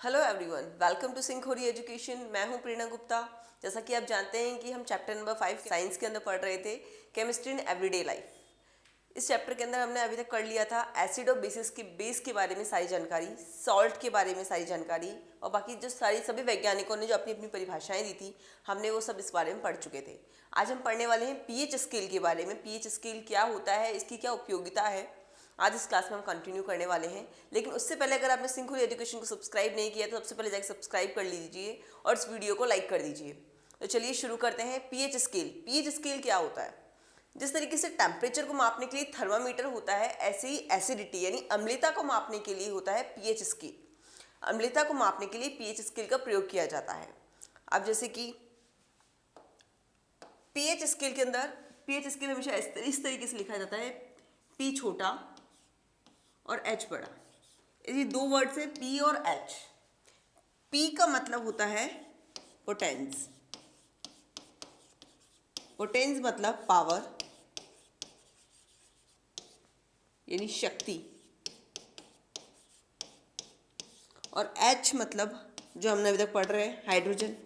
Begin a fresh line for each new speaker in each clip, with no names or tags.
Hello everyone, welcome to Sinkhori education. मैं हूं प्रेरणा गुप्ता। जैसा कि आप जानते हैं कि हम चैप्टर नंबर 5 साइंस के अंदर पढ़ रहे थे, केमिस्ट्री इन एवरीडे लाइफ। इस चैप्टर के अंदर हमने अभी तक कर लिया था एसिड और बेस के बारे में सारी जानकारी, सॉल्ट के बारे में सारी जानकारी, और बाकी जो सभी वैज्ञानिकों ने जो अपनी अपनी परिभाषाएं दी थी हमने वो सब इस बारे में पढ़ चुके थे। आज हम पढ़ने वाले हैं पीएच स्केल के बारे में। पीएच स्केल क्या होता है, इसकी क्या उपयोगिता है, आज इस क्लास में हम कंटिन्यू करने वाले हैं। लेकिन उससे पहले अगर आपने सिंखोरी एजुकेशन को सब्सक्राइब नहीं किया तो सबसे पहले जाकर सब्सक्राइब कर लीजिए और इस वीडियो को लाइक कर दीजिए। तो चलिए शुरू करते हैं। PH scale. पीएच स्केल क्या होता है? जिस तरीके से टेम्परेचर को मापने के लिए थर्मामीटर होता है, ऐसे ही एसिडिटी यानी अम्लता को मापने के लिए होता है पीएच स्केल। अम्लता को मापने के लिए पीएच स्केल का प्रयोग किया जाता है। अब जैसे कि पीएच स्केल के अंदर पीएच स्केल हमेशा इस तरीके से लिखा जाता है, पी छोटा और एच बड़ा। ये दो वर्ड्स है, पी और एच। पी का मतलब होता है पोटेंस। पोटेंस मतलब पावर यानी शक्ति, और एच मतलब जो हमने अभी तक पढ़ रहे हैं हाइड्रोजन।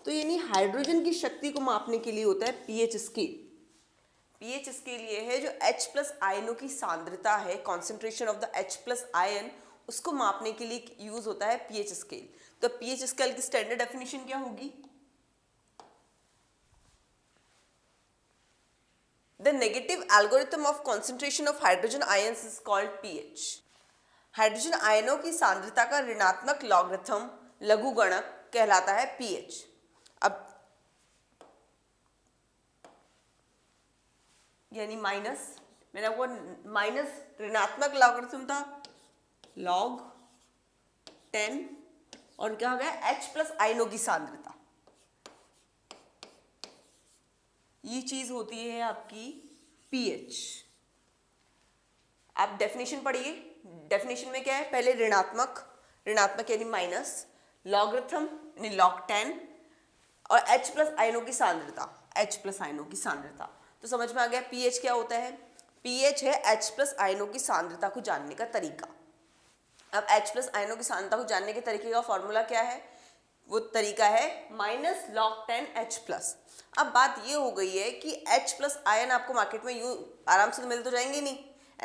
तो यानी हाइड्रोजन की शक्ति को मापने के लिए होता है पीएच स्केल। पीएच स्केल ये है जो H प्लस आयनों की सांद्रता है, concentration of the H plus ion, उसको मापने के लिए यूज होता है पीएच स्केल। तो पीएच स्केल की स्टैंडर्ड डेफिनेशन क्या होगी? The negative algorithm of concentration of hydrogen ions is called pH. Hydrogen आयनों की सांद्रता का ऋणात्मक लॉगरिथम लघुगणक कहलाता है पीएच। अब यानी माइनस, मैंने आपको माइनस ऋणात्मक लॉगरिथम था लॉग 10, और क्या हो गया H प्लस आयनों की सांद्रता। ये चीज होती है आपकी पीएच। आप डेफिनेशन पढ़िए। डेफिनेशन में क्या है? पहले ऋणात्मक, ऋणात्मक यानी माइनस, लॉगरिथम यानी लॉग 10, और H प्लस आयनों की सांद्रता, H प्लस आयनों की सांद्रता। तो समझ में आ गया पीएच क्या होता है। पीएच है H प्लस आयनों की सांद्रता को जानने का तरीका। अब H प्लस आयनों की सांद्रता को जानने के तरीके का फॉर्मूला क्या है? वो तरीका है माइनस लॉग 10 H प्लस। अब बात ये हो गई है कि H प्लस आयन आपको मार्केट में यूं आराम से तो मिल तो जाएंगे नहीं,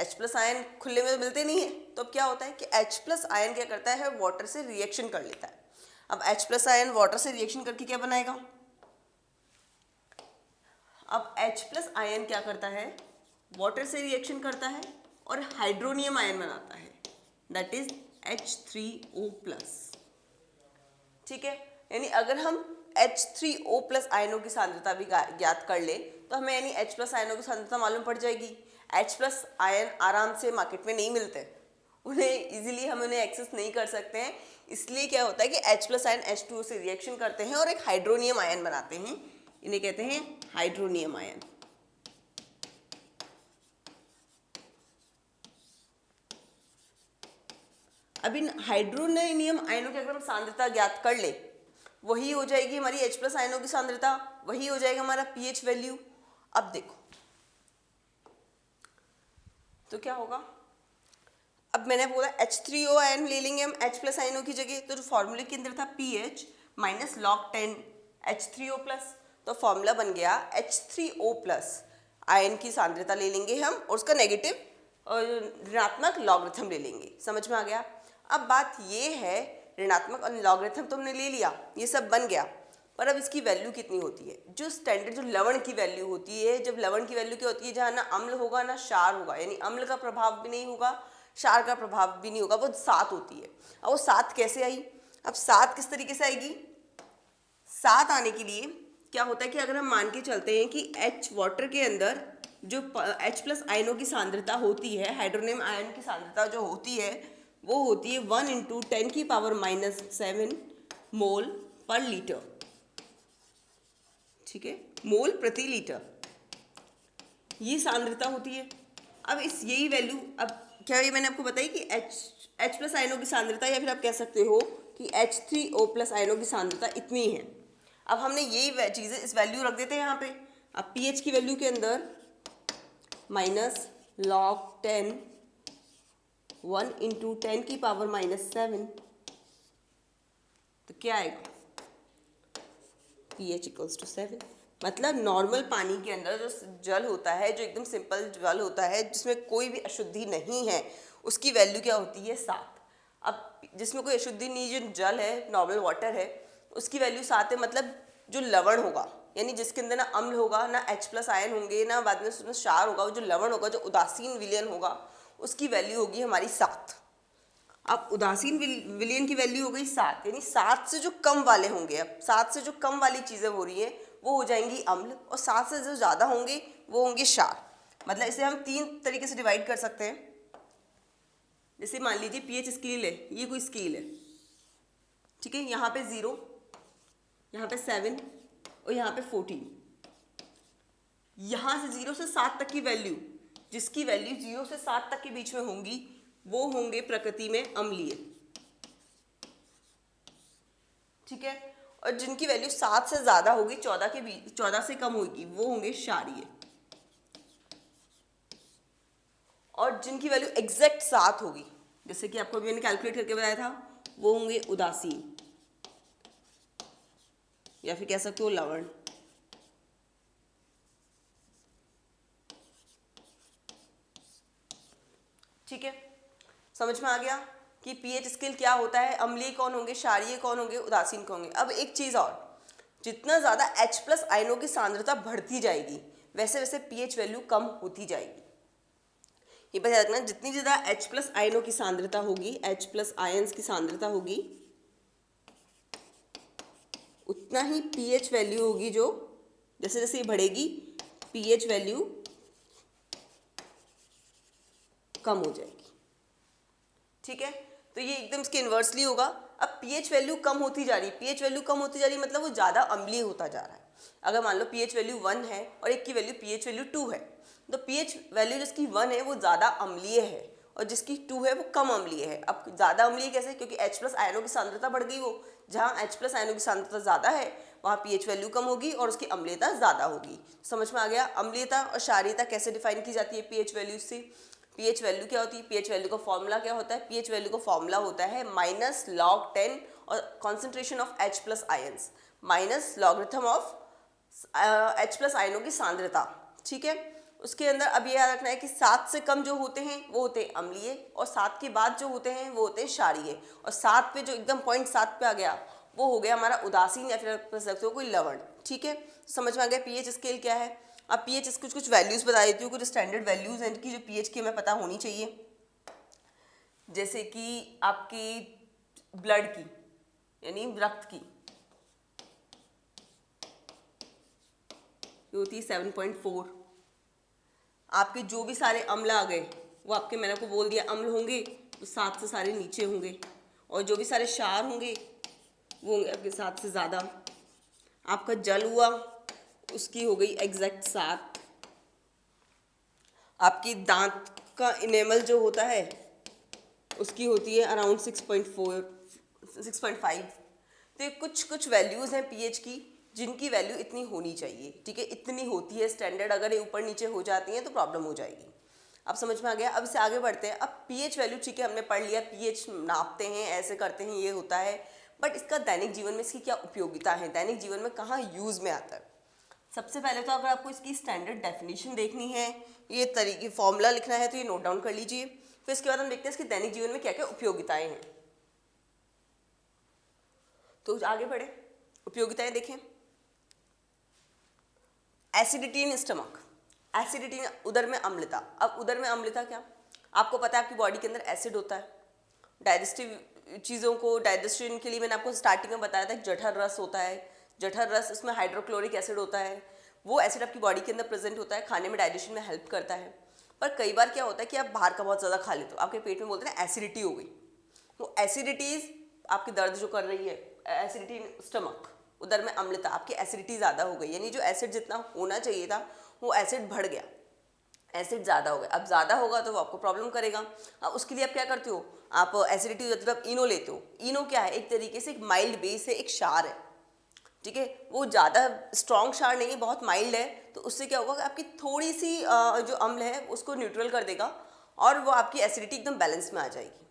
H प्लस आयन खुले में मिलते नहीं है। तो अब क्या होता है कि H प्लस आयन क्या करता है? वाटर से रिएक्शन कर लेता है। अब H प्लस आयन वाटर से रिएक्शन करके क्या बनाएगा? अब H प्लस आयन क्या करता है? वाटर से रिएक्शन करता है और हाइड्रोनियम आयन बनाता है, दैट इज H3O प्लस। ठीक है, यानी अगर हम H3O प्लस आयनों की सांद्रता भी ज्ञात कर ले तो हमें यानी H प्लस आयनों की सांद्रता मालूम पड़ जाएगी। H प्लस आयन आराम से मार्केट में नहीं मिलते, उन्हें इजीली हम उन्हें एक्सेस नहीं कर सकते हैं। इसलिए क्या होता है कि H प्लस आयन H2O से रिएक्शन करते हैं और एक हाइड्रोनियम आयन बनाते हैं। इन्हें कहते हैं हाइड्रोनियम आयन। अब इन हाइड्रोनियम आयनों की अगर हम सांद्रता ज्ञात कर ले, वही हो जाएगी हमारी H प्लस आयनों की सांद्रता, वही हो जाएगा हमारा पीएच वैल्यू। अब देखो तो क्या होगा। अब मैंने बोला H3O आयन ले लेंगे हम H प्लस आयनों की जगह, तो जो फॉर्मूले के अंदर था pH minus log 10 H3O plus, तो फॉर्मूला बन गया H3O प्लस। आयन की सांद्रता ले लेंगे हम और उसका नेगेटिव ऋणात्मक लॉगरिथम ले लेंगे। समझ में आ गया। अब बात ये है, ऋणात्मक और लॉगरिथम तो हमने ले लिया, ये सब बन गया, पर अब इसकी वैल्यू कितनी होती है? जो स्टैंडर्ड जो लवण की वैल्यू होती है, जब लवण की वैल्यू क्या होती है? जहाँ ना अम्ल होगा ना क्षार होगा, यानी अम्ल का प्रभाव भी नहीं होगा, क्षार का प्रभाव भी नहीं होगा, वो 7 होती है। अब वो 7 कैसे आई? अब 7 किस तरीके से आएगी? 7 आने के लिए क्या होता है कि अगर हम मान के चलते हैं कि H वाटर के अंदर जो H प्लस आयनों की सांद्रता होती है, हाइड्रोनियम आयन की सांद्रता जो होती है वो होती है 1 × 10⁻⁷ मोल पर लीटर। ठीक है, मोल प्रति लीटर ये सांद्रता होती है। अब इस यही वैल्यू, अब क्या ये मैंने आपको बताई कि H प्लस आयनों की सांद्रता, या फिर आप कह सकते हो कि H3O प्लस आयनों की सांद्रता इतनी है। अब हमने यही चीज़ें इस वैल्यू रख देते हैं यहाँ पे। अब पीएच की वैल्यू के अंदर माइनस log 10 1 इंटू 10 की पावर -7, तो क्या आएगा pH इक्वल्स टू 7। मतलब नॉर्मल पानी के अंदर जो जल होता है, जो एकदम सिंपल जल होता है जिसमें कोई भी अशुद्धि नहीं है, उसकी वैल्यू क्या होती है 7। अब जिसमें कोई अशुद्धि नहीं, जो जल है नॉर्मल वाटर है, उसकी वैल्यू 7 है। मतलब जो लवण होगा, यानी जिसके अंदर ना अम्ल होगा ना H+ आयन होंगे ना बाद में उसमें क्षार होगा, वो जो लवण होगा, जो उदासीन विलयन होगा, उसकी वैल्यू होगी हमारी 7। अब उदासीन विलयन की वैल्यू हो गई 7, यानी 7 से जो कम वाले होंगे, अब 7 से जो कम वाली चीज़ें हो रही हैं वो हो जाएंगी अम्ल, और 7 से जो ज़्यादा होंगे वो होंगे क्षार। मतलब इसे हम 3 तरीके से डिवाइड कर सकते हैं। जैसे मान लीजिए pH स्केल है, ये कोई स्केल है, ठीक है, यहाँ पे 0, यहाँ पे 7 और यहाँ पे 14। यहाँ से 0 से 7 तक की वैल्यू, जिसकी वैल्यू 0 से 7 तक के बीच में होंगी वो होंगे प्रकृति में अम्लीय, ठीक है। और जिनकी वैल्यू 7 से ज्यादा होगी, 14 से कम होगी, वो होंगे क्षारीय। और जिनकी वैल्यू एग्जैक्ट 7 होगी, जैसे कि आपको अभी मैंने कैलकुलेट करके बताया था, वो होंगे उदासीन, या फिर कह सकते हो लवण। ठीक है, समझ में आ गया कि pH स्केल क्या होता है, अम्लीय कौन होंगे, क्षारीय कौन होंगे, उदासीन कौन होंगे। अब एक चीज और, जितना ज्यादा H+ आयनों की सांद्रता बढ़ती जाएगी वैसे वैसे pH वैल्यू कम होती जाएगी। ये पता रखना, जितनी ज्यादा H+ आयनों की सांद्रता होगी, H+ आयन्स की सांद्रता होगी, उतना ही pH वैल्यू होगी जो जैसे जैसे ये बढ़ेगी pH वैल्यू कम हो जाएगी। ठीक है, तो ये एकदम इसके इन्वर्सली होगा। अब pH वैल्यू कम होती जा रही, pH वैल्यू कम होती जा रही मतलब वो ज़्यादा अम्लीय होता जा रहा है। अगर मान लो pH वैल्यू 1 है और एक की वैल्यू pH वैल्यू 2 है, तो pH वैल्यू जिसकी 1 है वो ज़्यादा अम्लीय है और जिसकी 2 है वो कम अम्लीय है। अब ज़्यादा अम्लीय कैसे, क्योंकि H+ आयनों की सांद्रता बढ़ गई, वो जहाँ H+ आयनों की सांद्रता ज़्यादा है वहाँ pH वैल्यू कम होगी और उसकी अम्लीयता ज़्यादा होगी। समझ में आ गया। अम्लीयता और क्षारीयता कैसे डिफाइन की जाती है pH वैल्यू से। pH वैल्यू क्या होती है, pH वैल्यू का फॉर्मूला क्या होता है, pH वैल्यू का फॉर्मूला होता है -log 10 और concentration of H+ ions minus logarithm of H+ आयनों की सांद्रता। ठीक है, उसके अंदर अब ये याद रखना है कि 7 से कम जो होते हैं वो होते हैं अम्लीय और 7 के बाद जो होते हैं वो होते हैं क्षारीय, और 7 पे जो एकदम 0.7 पे आ गया वो हो गया हमारा उदासीन या फिर कह सकते हो कोई लवण। ठीक है, समझ में आ गया pH स्केल क्या है। अब pH कुछ वैल्यूज बता देती हूँ, कुछ स्टैंडर्ड वैल्यूज हैं इनकी जो pH की हमें पता होनी चाहिए। जैसे कि आपकी ब्लड की यानी रक्त की होती है 7.4। आपके जो भी सारे अम्ल आ गए वो आपके, मैंने आपको बोल दिया अम्ल होंगे तो 7 से सारे नीचे होंगे, और जो भी सारे क्षार होंगे वो होंगे आपके 7 से ज़्यादा। आपका जल हुआ उसकी हो गई एग्जैक्ट 7। आपकी दांत का इनेमल जो होता है उसकी होती है अराउंड 6.4 6.5। तो ये कुछ वैल्यूज़ हैं pH की जिनकी वैल्यू इतनी होनी चाहिए। ठीक है, इतनी होती है स्टैंडर्ड, अगर ये ऊपर नीचे हो जाती हैं तो प्रॉब्लम हो जाएगी। अब समझ में आ गया। अब इससे आगे बढ़ते हैं। अब pH वैल्यू, ठीक है, हमने पढ़ लिया pH नापते हैं, ऐसे करते हैं, ये होता है, बट इसका दैनिक जीवन में इसकी क्या उपयोगिता है, दैनिक जीवन में कहाँ यूज़ में आता है। सबसे पहले तो अगर आपको इसकी स्टैंडर्ड डेफिनेशन देखनी है, ये तरीके फॉर्मूला लिखना है तो ये नोट डाउन कर लीजिए। फिर इसके बाद हम देखते हैं इसकी दैनिक जीवन में क्या क्या उपयोगिताएं हैं। तो आगे बढ़े, उपयोगिताएं देखें। एसिडिटी इन स्टमक, एसिडिटी उदर में अम्लता। अब उदर में अम्लता क्या, आपको पता है आपकी बॉडी के अंदर एसिड होता है। डाइजेस्टिव चीज़ों को डाइजेशन के लिए मैंने आपको स्टार्टिंग में बताया था कि जठर रस होता है। जठर रस, इसमें हाइड्रोक्लोरिक एसिड होता है, वो एसिड आपकी बॉडी के अंदर प्रेजेंट होता है, खाने में डाइजेशन में हेल्प करता है। पर कई बार क्या होता है कि आप बाहर का बहुत ज़्यादा खा लेते हो, आपके पेट में बोलते हैं एसिडिटी हो गई। वो एसिडिटीज आपकी दर्द जो कर रही है, एसिडिटी इन स्टमक, उधर में अम्लता, आपकी एसिडिटी ज़्यादा हो गई, यानी जो एसिड जितना होना चाहिए था वो एसिड बढ़ गया, एसिड ज़्यादा हो गया। अब ज़्यादा होगा तो वो आपको प्रॉब्लम करेगा। अब उसके लिए आप क्या करते हो, आप एसिडिटी हो जाती है तो आप इनो लेते हो। इनो क्या है, एक तरीके से एक माइल्ड बेस है, एक क्षार है। ठीक है, वो ज़्यादा स्ट्रॉन्ग क्षार नहीं है, बहुत माइल्ड है, तो उससे क्या होगा कि आपकी थोड़ी सी जो अम्ल है उसको न्यूट्रल कर देगा और वो आपकी एसिडिटी एकदम बैलेंस में आ जाएगी।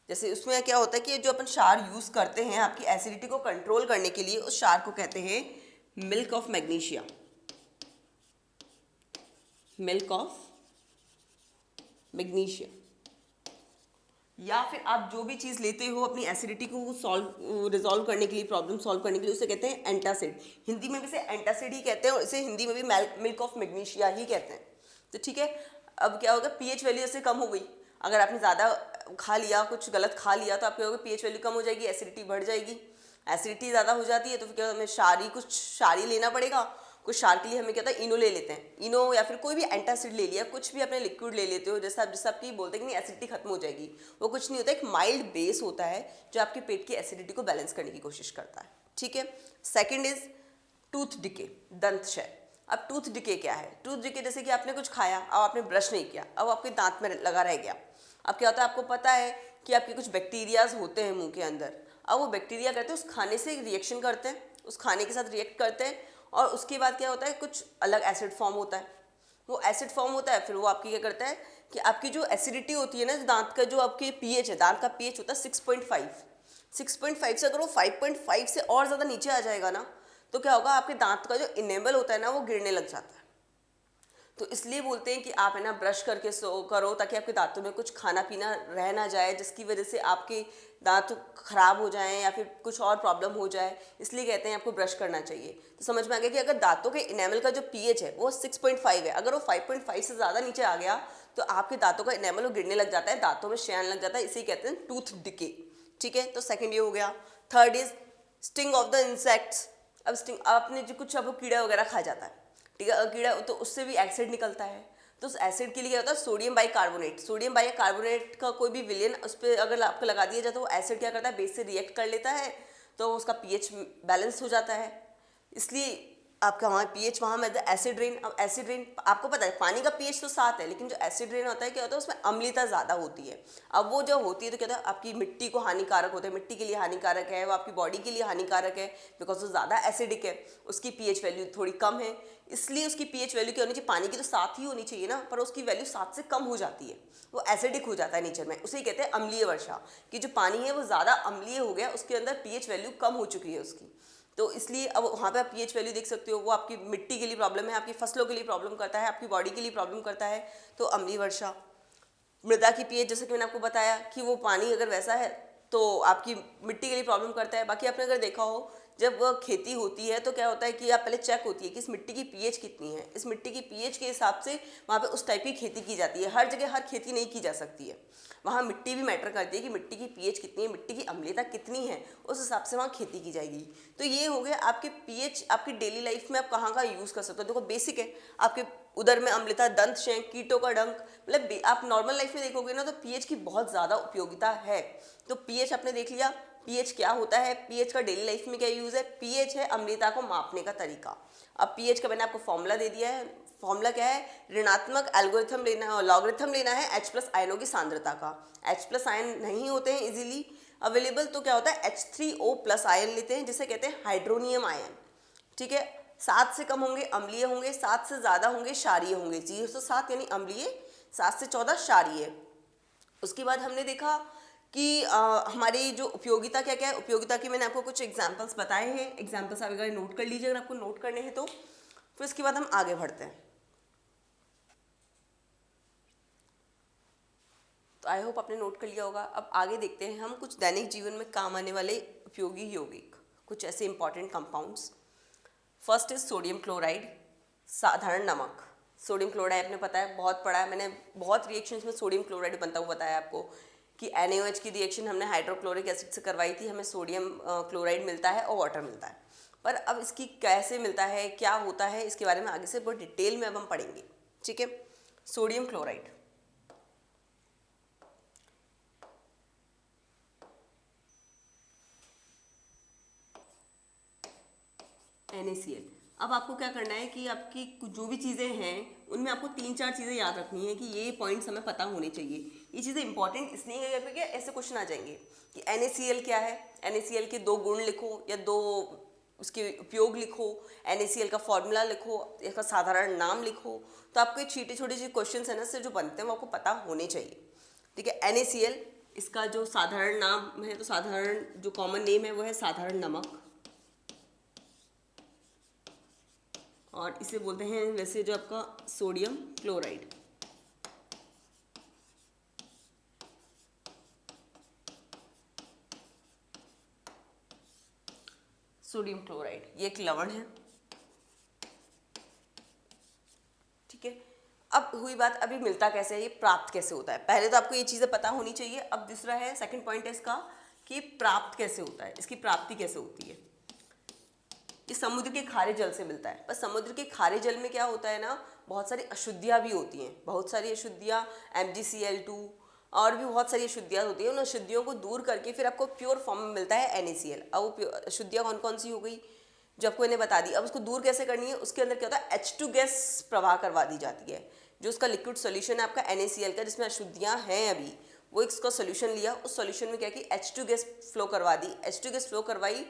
जैसे उसमें क्या होता है कि जो अपन क्षार यूज़ करते हैं आपकी एसिडिटी को कंट्रोल करने के लिए, उस क्षार को कहते हैं milk of magnesia, milk of magnesia. या फिर आप जो भी चीज़ लेते हो अपनी एसिडिटी को रिजॉल्व करने के लिए, प्रॉब्लम सॉल्व करने के लिए, उसे कहते हैं एंटासिड। हिंदी में भी इसे एंटासिड ही कहते हैं और इसे हिंदी में भी मिल्क ऑफ मैग्नीशिया ही कहते हैं। तो ठीक है, अब क्या होगा, पीएच वैल्यू इससे कम हो गई। अगर आपने ज़्यादा खा लिया, कुछ गलत खा लिया, तो आप क्या होगा, पीएच वैल्यू कम हो जाएगी, एसिडिटी बढ़ जाएगी। एसिडिटी ज़्यादा हो जाती है तो फिर क्या हमें कुछ क्षारी लेना पड़ेगा। कुछ क्षार के लिए हमें क्या होता है, इनो ले लेते हैं, इनो या फिर कोई भी एंटासिड ले लिया, कुछ भी अपने लिक्विड ले लेते हो, जैसे आपकी बोलते हैं कि नहीं एसिडिटी खत्म हो जाएगी। वो कुछ नहीं होता, एक माइल्ड बेस होता है जो आपके पेट की एसिडिटी को बैलेंस करने की कोशिश करता है। ठीक है, सेकेंड इज टूथ डिके, दंत क्षय। अब टूथ डिके क्या है? टूथ डिके जैसे कि आपने कुछ खाया, अब आपने ब्रश नहीं किया, अब आपके दांत में लगा रह गया। अब क्या होता है, आपको पता है कि आपके कुछ बैक्टीरियाज होते हैं मुंह के अंदर। अब वो बैक्टीरिया करते हैं, उस खाने से रिएक्शन करते हैं, उस खाने के साथ रिएक्ट करते हैं और उसके बाद क्या होता है, कुछ अलग एसिड फॉर्म होता है। वो एसिड फॉर्म होता है, फिर वो आपकी क्या करता है कि आपकी जो एसिडिटी होती है ना, दांत का जो आपके पीएच है, दांत का पीएच होता है 6.5। 6.5 से अगर वो 5.5 से और ज़्यादा नीचे आ जाएगा ना, तो क्या होगा, आपके दांत का जो इनेबल होता है ना, वो गिरने लग जाता है। तो इसलिए बोलते हैं कि आप है ना ब्रश करके सो करो, ताकि आपके दांतों में कुछ खाना पीना रह ना जाए, जिसकी वजह से आपके दांत खराब हो जाएं या फिर कुछ और प्रॉब्लम हो जाए। इसलिए कहते हैं आपको ब्रश करना चाहिए। तो समझ में आ गया कि अगर दांतों के इनेमल का जो पीएच है वो 6.5 है, अगर वो 5.5 से ज़्यादा नीचे आ गया तो आपके दांतों का इनेमल वो गिरने लग जाता है, दांतों में शेन लग जाता है, इसे कहते हैं टूथ डिके। ठीक है, तो सेकेंड ये हो गया। Third is sting of the insects. अब स्टिंग, आपने जो कुछ अब कीड़ा वगैरह खा जाता है, ठीक है, कीड़ा, तो उससे भी एसिड निकलता है। तो उस एसिड के लिए क्या होता है, सोडियम बाइकार्बोनेट। सोडियम बाइकार्बोनेट का कोई भी विलेन उस पर अगर आपको लगा दिया जाए तो वो एसिड क्या करता है, बेस से रिएक्ट कर लेता है, तो उसका पीएच बैलेंस हो जाता है। इसलिए आपका वहाँ पीएच, वहाँ में एसिड रेन। अब एसिड रेन आपको पता है पानी का पीएच तो 7 है, लेकिन जो एसिड रेन होता है क्या होता है, उसमें अम्लता ज़्यादा होती है। अब वो जो होती है तो क्या होता है, आपकी मिट्टी को हानिकारक होता है, मिट्टी के लिए हानिकारक है, वो आपकी बॉडी के लिए हानिकारक है, बिकॉज वो ज़्यादा एसिडिक है, उसकी पीएच वैल्यू थोड़ी कम है। इसलिए उसकी पीएच वैल्यू क्या होनी चाहिए, पानी की तो 7 ही होनी चाहिए ना, पर उसकी वैल्यू 7 से कम हो जाती है, वो एसिडिक हो जाता है नेचर में। उसे कहते हैं अम्लीय वर्षा, कि जो पानी है वो ज़्यादा अम्लीय हो गया, उसके अंदर पीएच वैल्यू कम हो चुकी है उसकी। तो इसलिए अब वहाँ पे आप पीएच वैल्यू देख सकते हो, वो आपकी मिट्टी के लिए प्रॉब्लम है, आपकी फसलों के लिए प्रॉब्लम करता है, आपकी बॉडी के लिए प्रॉब्लम करता है, तो अम्लीय वर्षा। मृदा की पीएच, जैसे कि मैंने आपको बताया कि वो पानी अगर वैसा है तो आपकी मिट्टी के लिए प्रॉब्लम करता है। बाकी आपने अगर देखा हो, जब खेती होती है तो क्या होता है कि आप पहले चेक होती है कि इस मिट्टी की पीएच कितनी है, इस मिट्टी की पीएच के हिसाब से वहाँ पे उस टाइप की खेती की जाती है। हर जगह हर खेती नहीं की जा सकती है, वहाँ मिट्टी भी मैटर करती है कि मिट्टी की पीएच कितनी है, मिट्टी की अम्लता कितनी है, उस हिसाब से वहाँ खेती की जाएगी। तो ये हो गया आपके पीएच, आपकी डेली लाइफ में आप कहाँ का यूज़ कर सकते हो। देखो बेसिक है, आपके उदर में अम्लता, दंत क्षय, कीटों का डंक, मतलब आप नॉर्मल लाइफ में देखोगे ना तो पीएच की बहुत ज़्यादा उपयोगिता है। तो पीएच आपने देख लिया, पीएच क्या होता है, पीएच का डेली लाइफ में क्या यूज़ है। पीएच है अम्लता को मापने का तरीका। अब पीएच का मैंने आपको फॉर्मूला दे दिया है। फॉर्मूला क्या है, ऋणात्मक एल्गोरिथम लेना, लॉगरिथम लेना है H+ आयनों की सांद्रता का। H+ आयन नहीं होते हैं इजीली अवेलेबल, तो क्या होता है H3O+ आयन लेते हैं, जिसे कहते हैं हाइड्रोनियम आयन। ठीक है, 7 से कम होंगे अम्लीय होंगे, 7 से ज़्यादा होंगे क्षारीय होंगे। 0 से 7 यानी अम्लीय, 7 से 14 क्षारीय। उसके बाद हमने देखा कि हमारी जो उपयोगिता क्या क्या है। उपयोगिता की मैंने आपको कुछ एग्जाम्पल्स बताए हैं, एग्जाम्पल्स आप अगर नोट कर लीजिए, अगर आपको नोट करने हैं तो। फिर उसके बाद हम आगे बढ़ते हैं। तो आई होप आपने नोट कर लिया होगा। अब आगे देखते हैं हम कुछ दैनिक जीवन में काम आने वाले उपयोगी यौगिक, कुछ ऐसे important compounds. First is sodium chloride, साधारण नमक। सोडियम क्लोराइड आपने पता है, बहुत पढ़ा है मैंने, बहुत रिएक्शंस में सोडियम क्लोराइड बनता हुआ बताया आपको कि NaOH की रिएक्शन हमने हाइड्रोक्लोरिक एसिड से करवाई थी, हमें सोडियम क्लोराइड मिलता है और वाटर मिलता है। पर अब इसकी कैसे मिलता है, क्या होता है, इसके बारे में आगे से बहुत डिटेल में अब हम पढ़ेंगे। ठीक है, सोडियम क्लोराइड, NaCl। अब आपको क्या करना है कि आपकी जो भी चीज़ें हैं उनमें आपको 3-4 चीज़ें याद रखनी है कि ये पॉइंट्स हमें पता होने चाहिए। ये चीज़ें इंपॉर्टेंट इसलिए है क्योंकि ऐसे क्वेश्चन आ जाएंगे कि NaCl क्या है, NaCl के 2 गुण लिखो या 2 उसके उपयोग लिखो, NaCl का फॉर्मूला लिखो, इसका साधारण नाम लिखो। तो आपको ये छोटे छोटे जो क्वेश्चन है ना से जो बनते हैं वो आपको पता होने चाहिए। ठीक है, NaCl इसका जो साधारण नाम है, तो साधारण जो कॉमन नेम है वो है साधारण नमक, और इसे बोलते हैं वैसे जो आपका सोडियम क्लोराइड। सोडियम क्लोराइड ये एक लवण है। ठीक है, अब हुई बात अभी मिलता कैसे है, ये प्राप्त कैसे होता है। पहले तो आपको ये चीज़ें पता होनी चाहिए। अब दूसरा है, सेकंड पॉइंट है इसका कि प्राप्त कैसे होता है, इसकी प्राप्ति कैसे होती है। ये समुद्र के खारे जल से मिलता है, पर समुद्र के खारे जल में क्या होता है ना, बहुत सारी अशुद्धियाँ भी होती हैं, बहुत सारी अशुद्धियाँ MgCl2 और भी बहुत सारी अशुद्धियाँ होती हैं। उन अशुद्धियों को दूर करके फिर आपको प्योर फॉर्म में मिलता है NaCl। अब वो अशुद्धियाँ कौन कौन सी हो गई जो आपको इन्हें बता दी। अब उसको दूर कैसे करनी है, उसके अंदर क्या होता है, H2 गैस प्रवाह करवा दी जाती है। जो उसका लिक्विड सोल्यूशन है आपका NaCl का, जिसमें अशुद्धियाँ हैं अभी, वो इसका सोल्यूशन लिया, उस सोल्यूशन में क्या कि H2 गैस फ्लो करवा दी। H2 गैस फ्लो करवाई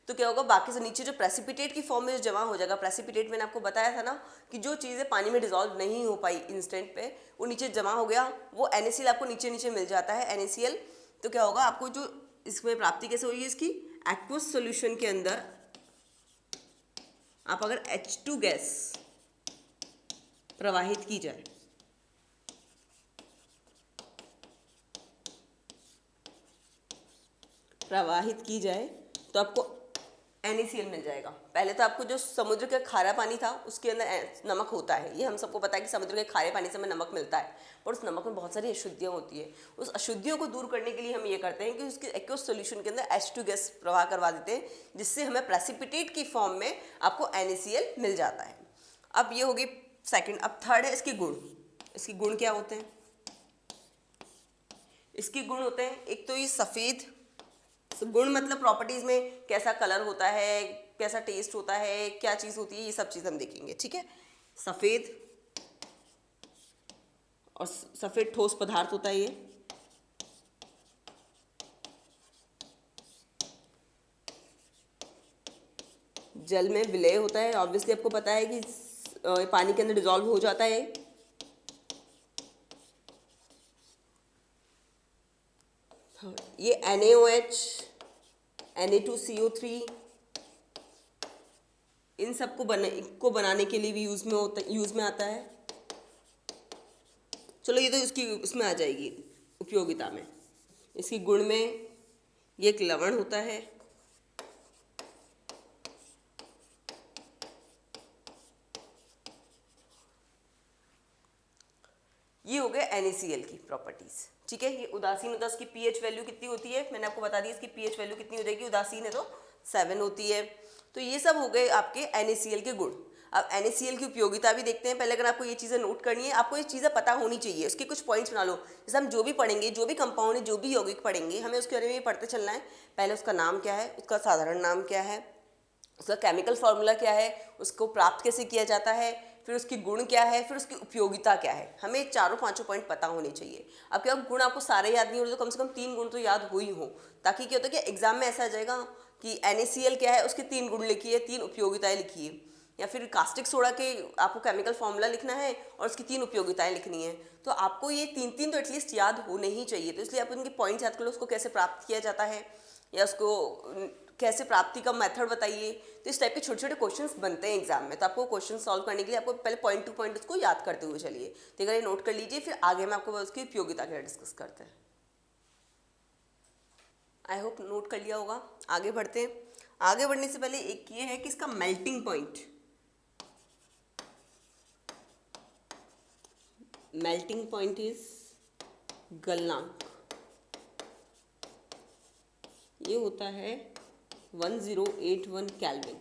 तो क्या होगा, बाकी से नीचे जो प्रेसिपिटेट की फॉर्म में जो जमा हो जाएगा, प्रेसिपिटेट मैंने आपको बताया था ना कि जो चीज़ें पानी में डिजॉल्व नहीं हो पाई इंस्टेंट पे, वो नीचे जमा हो गया, वो NaCl आपको नीचे नीचे मिल जाता है NaCl। तो क्या होगा, आपको जो इसमें प्राप्ति कैसे होगी इसकी, एक्वस सोल्यूशन के अंदर आप अगर H2 गैस प्रवाहित की जाए, तो आपको NaCl मिल जाएगा। पहले तो आपको जो समुद्र का खारा पानी था उसके अंदर नमक होता है, ये हम सबको पता है कि समुद्र के खारे पानी से हमें नमक मिलता है, और उस नमक में बहुत सारी अशुद्धियाँ होती है। उस अशुद्धियों को दूर करने के लिए हम ये करते हैं कि उसके एक्वस सोल्यूशन के अंदर H2 गैस प्रवाह करवा देते हैं, जिससे हमें प्रेसिपिटेट की फॉर्म में आपको NaCl मिल जाता है। अब ये होगी सेकेंड। अब थर्ड है इसके गुण। इसके गुण क्या होते हैं, इसके गुण होते हैं, एक तो ये सफ़ेद, गुण मतलब प्रॉपर्टीज में कैसा कलर होता है, कैसा टेस्ट होता है, क्या चीज़ होती है, ये सब चीज़ हम देखेंगे। ठीक है, सफ़ेद, और सफ़ेद ठोस पदार्थ होता है ये। जल में विलय होता है, ऑब्वियसली आपको पता है कि पानी के अंदर डिजॉल्व हो जाता है। ये NaOH, Na2CO3, इन सब को बनाने के लिए भी यूज़ में आता है। चलो ये तो इसकी उसमें आ जाएगी उपयोगिता में। इसकी गुण में ये एक लवण होता है, ये हो गए NaCl की प्रॉपर्टीज। ठीक है, ये उदासीन होता है, इसकी pH वैल्यू कितनी होती है, मैंने आपको बता दी इसकी pH वैल्यू कितनी हो जाएगी, उदासीन है तो 7 होती है। तो ये सब हो गए आपके NaCl के गुण। अब NaCl की उपयोगिता भी देखते हैं। पहले अगर आपको ये चीज़ें नोट करनी है, आपको ये चीज़ें पता होनी चाहिए, उसके कुछ पॉइंट्स बना लो। जैसे हम जो भी पढ़ेंगे, जो भी कंपाउंड है, जो भी यौगिक पढ़ेंगे, हमें उसके बारे में पढ़ते चलना है। पहले उसका नाम क्या है, उसका साधारण नाम क्या है, उसका केमिकल फार्मूला क्या है, उसको प्राप्त कैसे किया जाता है, फिर उसकी गुण क्या है, फिर उसकी उपयोगिता क्या है। हमें चारों पांचों पॉइंट पता होने चाहिए। अब क्या गुण आपको सारे याद नहीं हो रहे, तो कम से कम 3 गुण तो याद हो ही हो, ताकि क्या होता है कि एग्जाम में ऐसा आ जाएगा कि NaCl क्या है, उसके 3 गुण लिखिए, 3 उपयोगिताएं लिखिए। या फिर कास्टिक सोडा के आपको केमिकल फार्मूला लिखना है और उसकी 3 उपयोगिताएं लिखनी है, तो आपको ये 3 तो एटलीस्ट याद होने ही चाहिए। तो इसलिए आप उनके पॉइंट्स याद कर लो, उसको कैसे प्राप्त किया जाता है, या उसको कैसे प्राप्ति का मेथड बताइए। तो इस टाइप के छोटे छोटे क्वेश्चंस बनते हैं एग्जाम में। तो आपको क्वेश्चन सॉल्व करने के लिए आपको पहले पॉइंट टू पॉइंट उसको याद करते हुए चलिए। तो अगर ये नोट कर लीजिए, फिर आगे मैं आपको उसकी उपयोगिता क्या डिस्कस करते हैं। आई होप नोट कर लिया होगा। आगे बढ़ते हैं। आगे बढ़ने से पहले एक ये है कि इसका melting point, melting point is गलनांक, ये होता है 1081 केल्विन।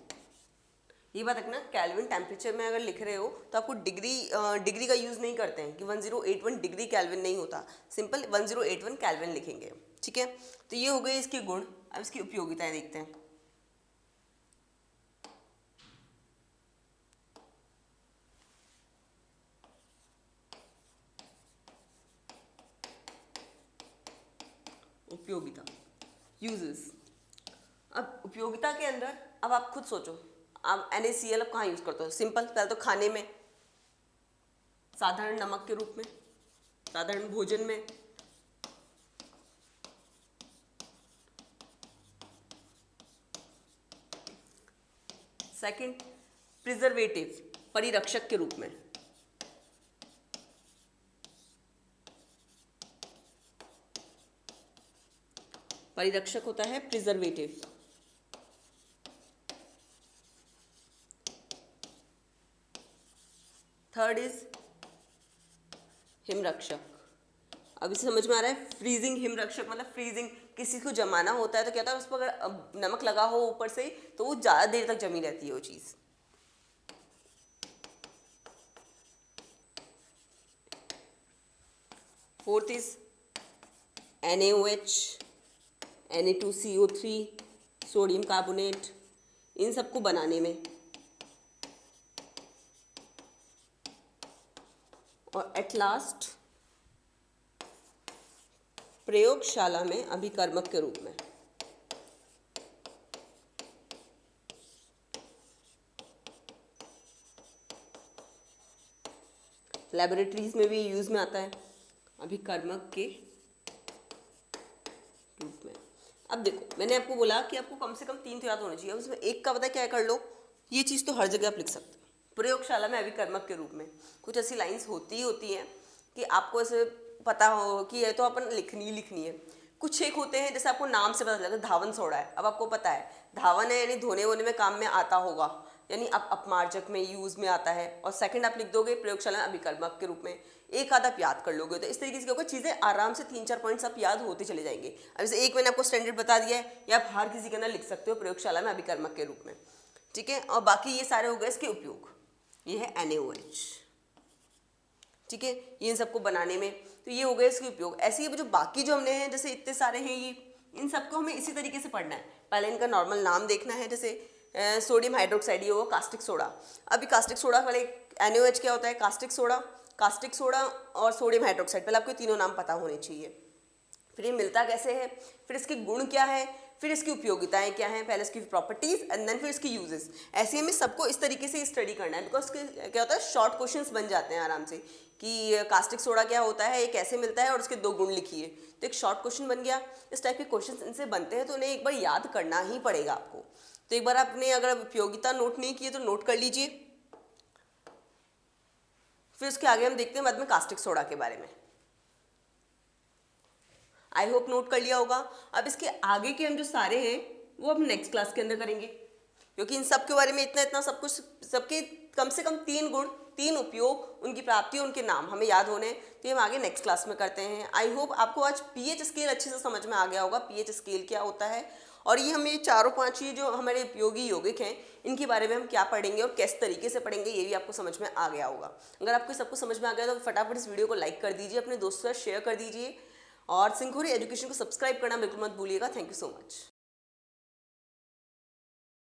ये बात रखना, केल्विन टेम्परेचर में अगर लिख रहे हो तो आपको डिग्री का यूज़ नहीं करते हैं कि 1081 डिग्री केल्विन नहीं होता, सिंपल 1081 केल्विन लिखेंगे। ठीक है, तो ये हो गए इसके गुण। अब इसकी उपयोगिताएं देखते हैं। उपयोगिता, यूजेस। अब उपयोगिता के अंदर अब आप खुद सोचो, आप NaCl अब कहाँ यूज करते हो? सिंपल, पहले तो खाने में, साधारण नमक के रूप में, साधारण भोजन में, सेकंड प्रिजर्वेटिव, परिरक्षक के रूप में, परिरक्षक होता है प्रिजर्वेटिव। Third is हिमरक्षक। अब इसे समझ में आ रहा है? फ्रीजिंग हिमरक्षक मतलब फ्रीजिंग, किसी को जमाना होता है तो क्या होता है उस पर अगर नमक लगा हो ऊपर से तो वो ज़्यादा देर तक जमी रहती है वो चीज़। Fourth is NaOH, Na2CO3, sodium carbonate, इन सबको बनाने में, और एट लास्ट प्रयोगशाला में अभिकर्मक के रूप में। लैबोरेटरीज में भी यूज में आता है अभिकर्मक के रूप में। अब देखो, मैंने आपको बोला कि आपको कम से कम 3 तो याद होने चाहिए। अब उसमें एक का पता क्या कर लो, ये चीज़ तो हर जगह आप लिख सकते हो। प्रयोगशाला में अभिकर्मक के रूप में कुछ ऐसी लाइंस होती हैं कि आपको ऐसे पता हो कि ये तो अपन लिखनी है। कुछ एक होते हैं जैसे आपको नाम से पता चलता है, धावन सोडा है, अब आपको पता है धावन है यानी धोने वोने में काम में आता होगा, यानी अपमार्जक में यूज में आता है। और सेकंड आप लिख दोगे प्रयोगशाला में अभिकर्मक के रूप में, एक आधा आप याद कर लोगे। तो इस तरीके से क्या होगा, चीज़ें आराम से 3-4 पॉइंट्स आप याद होते चले जाएंगे। अब जैसे एक मैंने आपको स्टैंडर्ड बता दिया है, या आप हर किसी के अंदर लिख सकते हो प्रयोगशाला में अभिकर्मक के रूप में, ठीक है। और बाकी ये सारे हो गए इसके उपयोग। ये है NaOH, ठीक है, ये इन सबको बनाने में, तो ये हो गए इसके उपयोग। ऐसे ही जो बाकी जो हमने हैं जैसे इतने सारे हैं, ये इन सबको हमें इसी तरीके से पढ़ना है। पहले इनका नॉर्मल नाम देखना है, जैसे सोडियम हाइड्रोक्साइड, ये होगा कास्टिक सोडा। अभी कास्टिक सोडा वाले NaOH क्या होता है, कास्टिक सोडा और सोडियम हाइड्रोक्साइड, पहले आपको तीनों नाम पता होने चाहिए। फिर ये मिलता कैसे है, फिर इसके गुण क्या है, फिर इसकी उपयोगिताएं क्या हैं, पहले इसकी प्रॉपर्टीज एंड देन फिर इसकी यूजेस। ऐसे हमें सबको इस तरीके से स्टडी करना है, बिकॉज क्या होता है शॉर्ट क्वेश्चंस बन जाते हैं आराम से कि कास्टिक सोडा क्या होता है, ये कैसे मिलता है और उसके 2 गुण लिखिए, तो एक शॉर्ट क्वेश्चन बन गया। इस टाइप के क्वेश्चंस इनसे बनते हैं, तो उन्हें एक बार याद करना ही पड़ेगा आपको। तो एक बार आपने अगर उपयोगिता नोट नहीं की है तो नोट कर लीजिए। फिर उसके आगे हम देखते हैं बाद में कास्टिक सोडा के बारे में। आई होप नोट कर लिया होगा। अब इसके आगे के हम जो सारे हैं वो हम नेक्स्ट क्लास के अंदर करेंगे, क्योंकि इन सब के बारे में इतना सब कुछ, सबके कम से कम 3 गुण, 3 उपयोग, उनकी प्राप्ति, उनके नाम हमें याद होने हैं, तो हम आगे नेक्स्ट क्लास में करते हैं। आई होप आपको आज पीएच स्केल अच्छे से समझ में आ गया होगा, पीएच स्केल क्या होता है, और ये हमें 4-5 ये जो हमारे उपयोगी यौगिक हैं इनके बारे में हम क्या पढ़ेंगे और किस तरीके से पढ़ेंगे, ये भी आपको समझ में आ गया होगा। अगर आपको सबको समझ में आ गया तो फटाफट इस वीडियो को लाइक कर दीजिए, अपने दोस्तों के साथ शेयर कर दीजिए, और सिंघोरी एजुकेशन को सब्सक्राइब करना बिल्कुल मत भूलिएगा। Thank you so much.